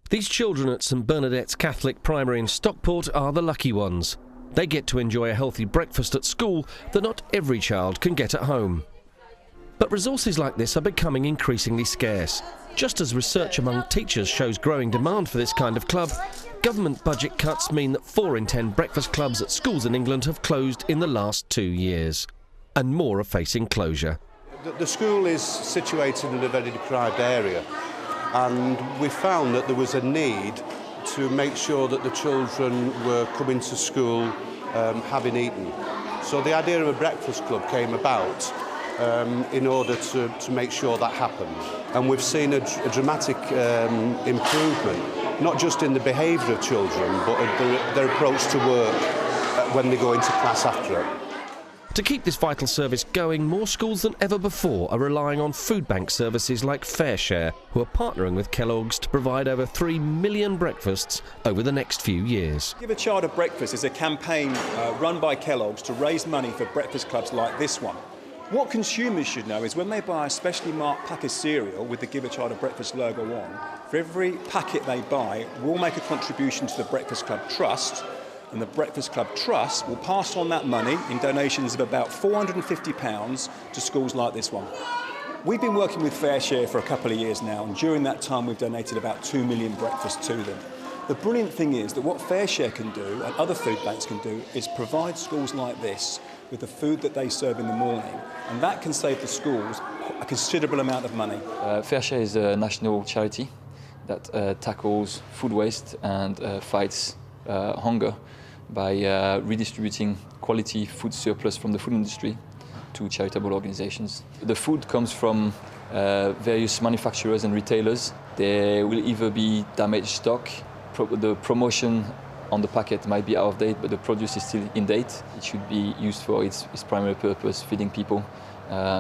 These children at St Bernadette's Catholic Primary in Stockport are the lucky ones. They get to enjoy a healthy breakfast at school that not every child can get at home. But resources like this are becoming increasingly scarce. Just as research among teachers shows growing demand for this kind of club, government budget cuts mean that 4 in 10 breakfast clubs at schools in England have closed in the last 2 years. And more are facing closure. The school is situated in a very deprived area, and we found that there was a need to make sure that the children were coming to school having eaten. So the idea of a breakfast club came about in order to make sure that happened. And we've seen a dramatic improvement, not just in the behaviour of children, but their approach to work when they go into class after it. To keep this vital service going, more schools than ever before are relying on food bank services like FareShare, who are partnering with Kellogg's to provide over 3 million breakfasts over the next few years. Give a Child a Breakfast is a campaign run by Kellogg's to raise money for breakfast clubs like this one. What consumers should know is when they buy a specially marked pack of cereal with the Give a Child a Breakfast logo on, for every packet they buy, we'll make a contribution to the Breakfast Club Trust, and the Breakfast Club Trust will pass on that money in donations of about £450 to schools like this one. We've been working with FareShare for a couple of years now, and during that time we've donated about 2 million breakfasts to them. The brilliant thing is that what FareShare can do, and other food banks can do, is provide schools like this with the food that they serve in the morning, and that can save the schools a considerable amount of money. FareShare is a national charity that tackles food waste and fights hunger by redistributing quality food surplus from the food industry to charitable organizations. The food comes from various manufacturers and retailers. There will either be damaged stock, the promotion on the packet might be out of date, but the produce is still in date. It should be used for its primary purpose, feeding people.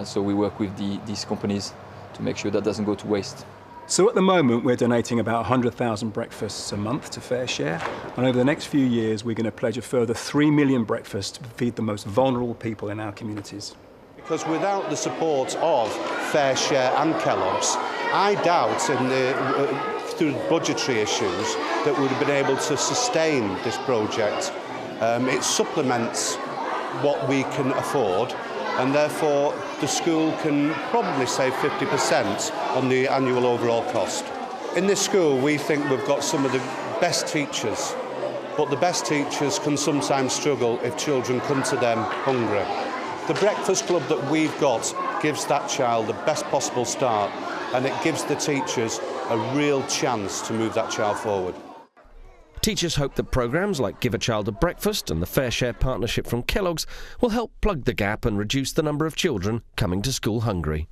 So we work with these companies to make sure that doesn't go to waste. So at the moment we're donating about 100,000 breakfasts a month to FareShare, and over the next few years we're going to pledge a further 3 million breakfasts to feed the most vulnerable people in our communities. Because without the support of FareShare and Kellogg's, I doubt through budgetary issues that we would have been able to sustain this project. It supplements what we can afford, and therefore the school can probably save 50% on the annual overall cost. In this school we think we've got some of the best teachers, but the best teachers can sometimes struggle if children come to them hungry. The breakfast club that we've got gives that child the best possible start, and it gives the teachers a real chance to move that child forward. Teachers hope that programmes like Give a Child a Breakfast and the FareShare partnership from Kellogg's will help plug the gap and reduce the number of children coming to school hungry.